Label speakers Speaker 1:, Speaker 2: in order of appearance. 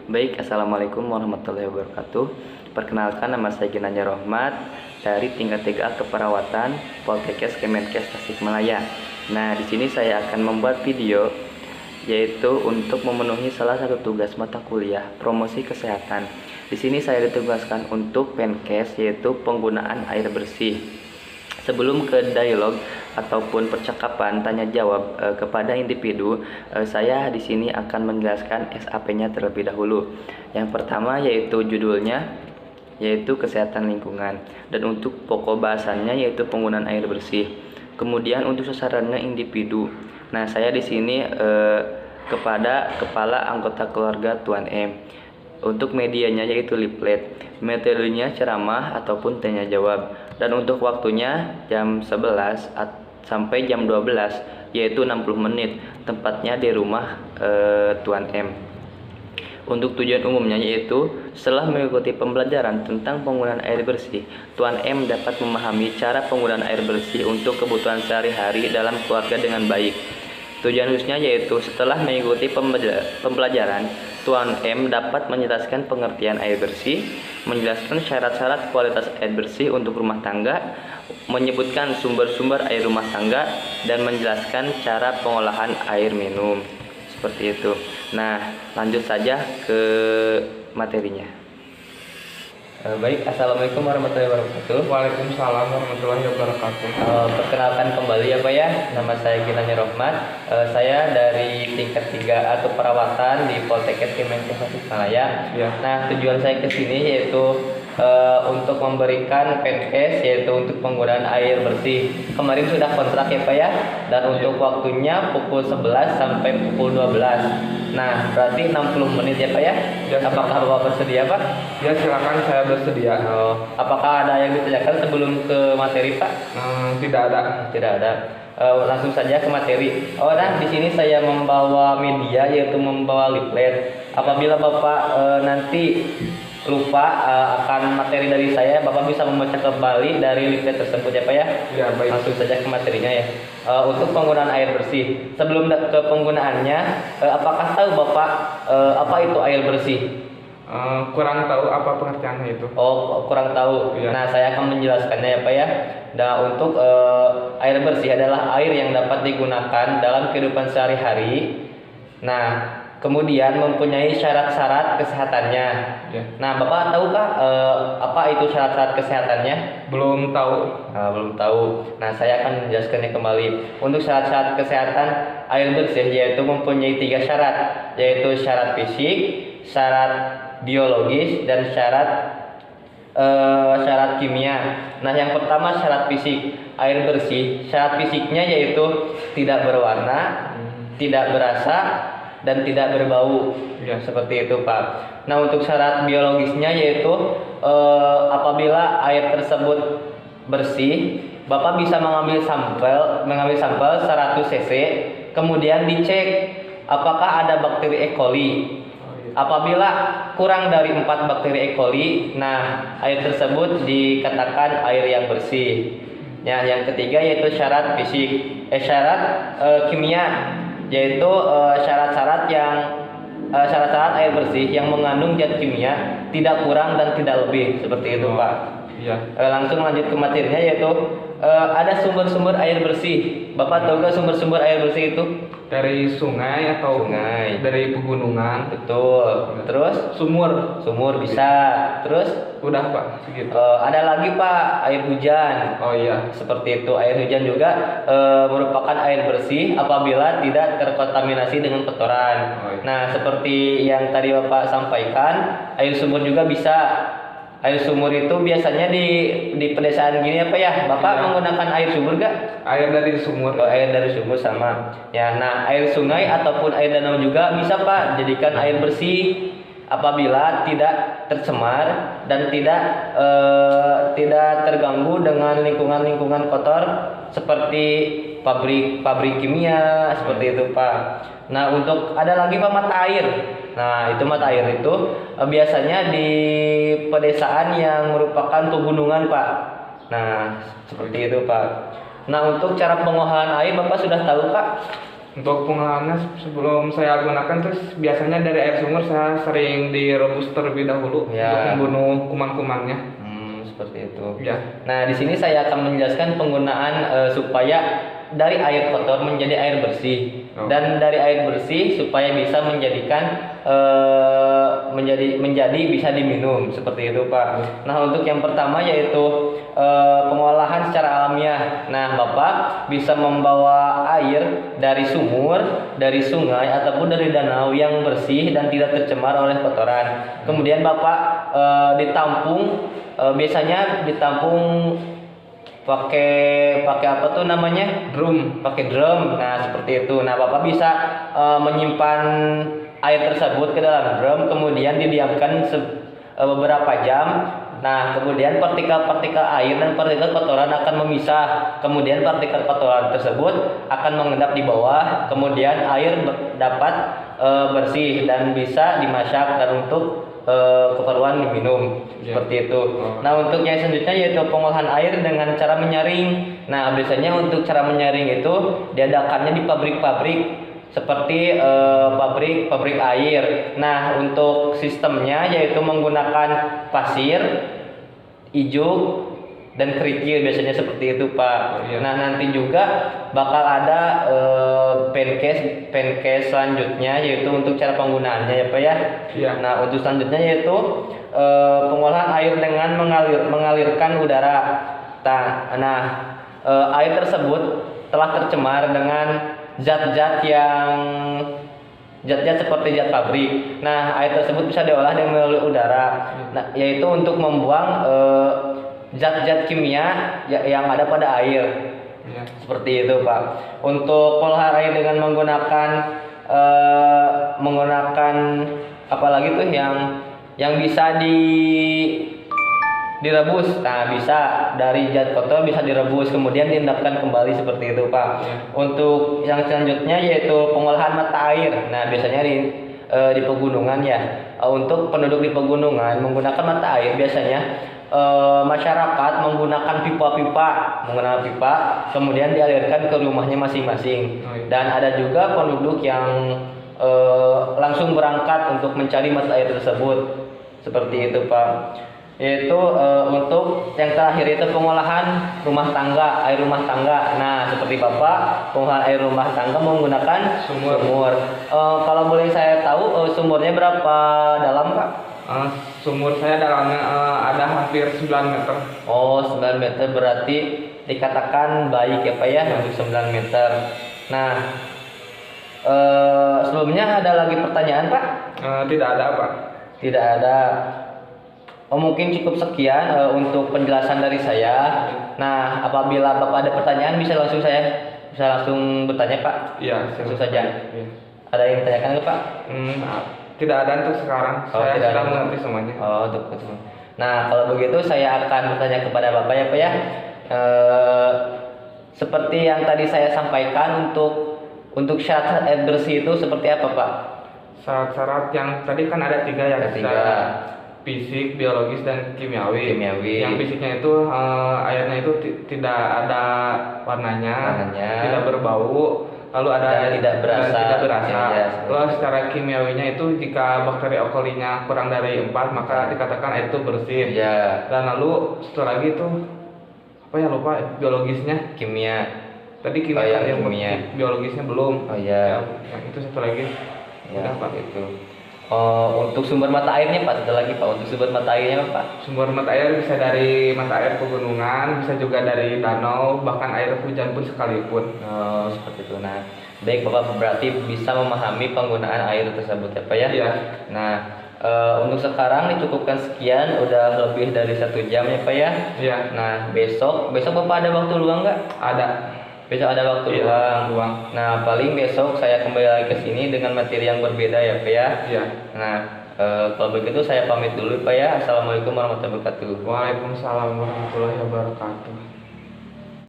Speaker 1: Baik, Assalamualaikum warahmatullahi wabarakatuh. Perkenalkan, nama saya Ginanjar Rohmat dari tingkat 3A Keperawatan Poltekkes Kemenkes Tasikmalaya. Nah, di sini saya akan membuat video yaitu untuk memenuhi salah satu tugas mata kuliah promosi kesehatan. Di sini saya ditugaskan untuk Penkes, yaitu penggunaan air bersih. Sebelum ke dialog ataupun percakapan tanya jawab kepada individu, saya di sini akan menjelaskan SAP-nya terlebih dahulu. Yang pertama yaitu judulnya, yaitu kesehatan lingkungan, dan untuk pokok bahasannya yaitu penggunaan air bersih. Kemudian untuk sasarannya individu. Nah, saya di sini kepada kepala anggota keluarga Tuan M. Untuk medianya yaitu leaflet, metodenya ceramah ataupun tanya jawab, dan untuk waktunya jam 11 sampai jam 12 yaitu 60 menit, tempatnya di rumah Tuan M. Untuk tujuan umumnya yaitu setelah mengikuti pembelajaran tentang penggunaan air bersih, Tuan M dapat memahami cara penggunaan air bersih untuk kebutuhan sehari-hari dalam keluarga dengan baik. Tujuan khususnya yaitu setelah mengikuti pembelajaran, Tuan M dapat menjelaskan pengertian air bersih, menjelaskan syarat-syarat kualitas air bersih untuk rumah tangga, menyebutkan sumber-sumber air rumah tangga, dan menjelaskan cara pengolahan air minum. Seperti itu. Nah, lanjut saja ke materinya. Baik, Assalamualaikum warahmatullahi wabarakatuh.
Speaker 2: Waalaikumsalam warahmatullahi wabarakatuh.
Speaker 1: Perkenalkan kembali ya Pak ya, nama saya Ginanjar Rohmat. Saya dari tingkat 3A Keperawatan di Poltekkes Kemenkes Tasikmalaya.
Speaker 2: Ya.
Speaker 1: Nah, tujuan saya ke sini yaitu untuk memberikan Penkes, yaitu untuk penggunaan air bersih. Kemarin sudah kontrak ya Pak ya, dan untuk waktunya pukul 11 sampai pukul 12. Nah, berarti 60 menit ya Pak ya?
Speaker 2: Ya,
Speaker 1: apakah Bapak bersedia Pak?
Speaker 2: Ya, silakan, saya bersedia.
Speaker 1: Apakah ada yang ditanyakan sebelum ke materi Pak?
Speaker 2: Tidak ada.
Speaker 1: Tidak ada. Langsung saja ke materi. Nah, di sini saya membawa media, yaitu membawa leaflet. Apabila Bapak nanti lupa akan materi dari saya, Bapak bisa membaca kembali dari leaflet tersebut ya Pak ya?
Speaker 2: Ya, baik.
Speaker 1: Langsung saja ke materinya ya. Untuk penggunaan air bersih. Sebelum ke penggunaannya, apakah tahu Bapak apa itu air bersih?
Speaker 2: Kurang tahu apa pengertiannya itu.
Speaker 1: Oh, kurang tahu.
Speaker 2: Ya.
Speaker 1: Nah, saya akan menjelaskannya ya Pak ya. Nah, untuk air bersih adalah air yang dapat digunakan dalam kehidupan sehari-hari. Nah, kemudian mempunyai syarat-syarat kesehatannya.
Speaker 2: Ya.
Speaker 1: Nah, Bapak tahukah apa itu syarat-syarat kesehatannya?
Speaker 2: Belum tahu.
Speaker 1: Belum tahu. Nah, saya akan menjelaskannya kembali. Untuk syarat-syarat kesehatan air bersih yaitu mempunyai 3 syarat, yaitu syarat fisik, syarat biologis, dan syarat kimia. Nah, yang pertama syarat fisik air bersih. Syarat fisiknya yaitu tidak berwarna, tidak berasa, dan tidak berbau.
Speaker 2: Ya.
Speaker 1: Seperti itu Pak. Nah, untuk syarat biologisnya yaitu apabila air tersebut bersih, Bapak bisa mengambil sampel 100 cc, kemudian dicek apakah ada bakteri E. coli. Apabila kurang dari 4 bakteri E. coli, nah air tersebut dikatakan air yang bersih. Ya, yang ketiga yaitu syarat fisik, syarat kimia, yaitu syarat-syarat air bersih yang mengandung zat kimia tidak kurang dan tidak lebih, seperti itu Pak.
Speaker 2: Iya.
Speaker 1: Langsung lanjut ke materinya, yaitu ada sumber-sumber air bersih. Bapak tahu nggak sumber-sumber air bersih itu?
Speaker 2: Dari sungai atau
Speaker 1: Sungai.
Speaker 2: dari pegunungan?
Speaker 1: Betul. Terus sumur bisa. Terus
Speaker 2: Udah Pak, segitu.
Speaker 1: ada lagi Pak, air hujan.
Speaker 2: Oh iya.
Speaker 1: Seperti itu. Air hujan juga merupakan air bersih apabila tidak terkontaminasi dengan kotoran.
Speaker 2: Oh, iya.
Speaker 1: Nah, seperti yang tadi Bapak sampaikan, air sumur juga bisa. Air sumur itu biasanya di pedesaan gini apa ya? Bapak
Speaker 2: Iya.
Speaker 1: menggunakan air sumur gak?
Speaker 2: Air dari sumur.
Speaker 1: Air dari sumur sama. Ya, nah air sungai ataupun air danau juga bisa Pak jadikan air bersih apabila tidak tercemar dan tidak terganggu dengan lingkungan kotor seperti pabrik kimia, seperti itu Pak. Nah, untuk ada lagi Pak mata air. Nah, itu mata air itu biasanya di pedesaan yang merupakan pegunungan Pak. Nah, seperti itu Pak. Nah, untuk cara pengolahan air Bapak sudah tahu Pak?
Speaker 2: Untuk pengolahannya sebelum saya gunakan terus biasanya dari air sumur saya sering direbus terlebih dahulu
Speaker 1: Ya.
Speaker 2: untuk membunuh kuman-kumannya.
Speaker 1: Seperti itu.
Speaker 2: Ya.
Speaker 1: Nah, di sini saya akan menjelaskan penggunaan supaya dari air kotor menjadi air bersih,
Speaker 2: Oh.
Speaker 1: dan dari air bersih supaya bisa menjadikan menjadi bisa diminum seperti itu, Pak. Nah, untuk yang pertama yaitu pengolahan secara alamiah. Nah, Bapak bisa membawa air dari sumur, dari sungai ataupun dari danau yang bersih dan tidak tercemar oleh kotoran. Kemudian Bapak ditampung, biasanya ditampung pakai apa tuh namanya? Pakai drum. Nah, seperti itu. Nah, Bapak bisa menyimpan air tersebut ke dalam drum, kemudian didiamkan beberapa jam. Nah, kemudian partikel-partikel air dan partikel kotoran akan memisah. Kemudian partikel kotoran tersebut akan mengendap di bawah. Kemudian air dapat bersih dan bisa dimasak dan untuk keperluan diminum. Seperti itu. Nah, untuk yang selanjutnya yaitu pengolahan air dengan cara menyaring. Nah, biasanya untuk cara menyaring itu diadakannya di pabrik-pabrik seperti pabrik air. Nah, untuk sistemnya yaitu menggunakan pasir, ijuk, dan kerikil, biasanya seperti itu, Pak.
Speaker 2: Iya.
Speaker 1: Nah, nanti juga bakal ada pencase selanjutnya yaitu untuk cara penggunaannya ya, Pak ya.
Speaker 2: Iya.
Speaker 1: Nah, untuk selanjutnya yaitu pengolahan air dengan mengalirkan udara. Nah, air tersebut telah tercemar dengan zat-zat seperti zat pabrik. Nah, air tersebut bisa diolah dengan melalui udara. Nah, yaitu untuk membuang zat-zat kimia yang ada pada air.
Speaker 2: Ya.
Speaker 1: Seperti itu, Pak. Untuk pengolahan air dengan menggunakan apalagi tuh yang bisa direbus. Nah, bisa dari zat kotor bisa direbus kemudian diendapkan kembali seperti itu, Pak.
Speaker 2: Ya.
Speaker 1: Untuk yang selanjutnya yaitu pengolahan mata air. Nah, biasanya di pegunungan ya. Untuk penduduk di pegunungan menggunakan mata air biasanya masyarakat menggunakan pipa kemudian dialirkan ke rumahnya masing-masing.
Speaker 2: Oh, iya.
Speaker 1: Dan ada juga penduduk yang langsung berangkat untuk mencari mata air tersebut. Seperti itu, Pak. Yaitu untuk yang terakhir itu pengolahan air rumah tangga. Nah, seperti Bapak, pengolahan air rumah tangga menggunakan sumur. Kalau boleh saya tahu sumurnya berapa dalam, Pak?
Speaker 2: Sumur saya dalamnya ada hampir 9 meter.
Speaker 1: Oh, 9 meter berarti dikatakan baik ya, Pak ya, untuk 9 meter. Nah, sebelumnya ada lagi pertanyaan, Pak?
Speaker 2: Tidak ada, Pak.
Speaker 1: Tidak ada. Mungkin cukup sekian untuk penjelasan dari saya. Nah, apabila Bapak ada pertanyaan bisa langsung bertanya, Pak.
Speaker 2: Iya,
Speaker 1: Langsung saja.
Speaker 2: Iya.
Speaker 1: Ada yang ditanyakan ke Pak?
Speaker 2: Tidak ada untuk sekarang. Saya
Speaker 1: tidak
Speaker 2: sudah
Speaker 1: ada.
Speaker 2: mengerti semuanya.
Speaker 1: Untuk itu. Nah, kalau begitu saya akan bertanya kepada Bapak ya, Pak ya. Seperti yang tadi saya sampaikan untuk syarat air bersih itu seperti apa, Pak?
Speaker 2: Syarat-syarat yang tadi kan ada 3 ya.
Speaker 1: Ada 3.
Speaker 2: Ada fisik, biologis, dan kimiawi. Yang fisiknya itu airnya itu tidak ada warnanya, tidak berbau, lalu ada
Speaker 1: tidak berasa. Ya,
Speaker 2: Lalu secara kimiawinya itu jika bakteri E. coli-nya kurang dari 4 maka dikatakan air itu bersih.
Speaker 1: Ya.
Speaker 2: Dan lalu satu lagi itu apa ya, lupa biologisnya.
Speaker 1: Kimia.
Speaker 2: Tadi kimia, yang
Speaker 1: kimia.
Speaker 2: Biologisnya belum.
Speaker 1: Oh iya.
Speaker 2: Yang itu satu lagi.
Speaker 1: Ya,
Speaker 2: Udah, Pak.
Speaker 1: itu. Untuk sumber mata airnya, Pak, satu lagi, Pak. Untuk sumber mata airnya, Pak.
Speaker 2: Sumber mata air bisa dari mata air pegunungan, bisa juga dari danau, bahkan air hujan pun sekalipun.
Speaker 1: Oh, seperti itu. Nah, baik, Bapak berarti bisa memahami penggunaan air tersebut ya, Pak ya?
Speaker 2: Iya.
Speaker 1: Nah, untuk sekarang dicukupkan sekian, udah lebih dari 1 jam ya, Pak ya?
Speaker 2: Iya.
Speaker 1: Nah, besok Bapak ada waktu luang nggak?
Speaker 2: Ada.
Speaker 1: Besok ada waktu luang. Nah, paling besok saya kembali lagi ke sini dengan materi yang berbeda ya, Pak ya?
Speaker 2: Iya.
Speaker 1: Nah, kalau begitu saya pamit dulu, Pak ya. Assalamualaikum warahmatullahi wabarakatuh.
Speaker 2: Waalaikumsalam warahmatullahi wabarakatuh.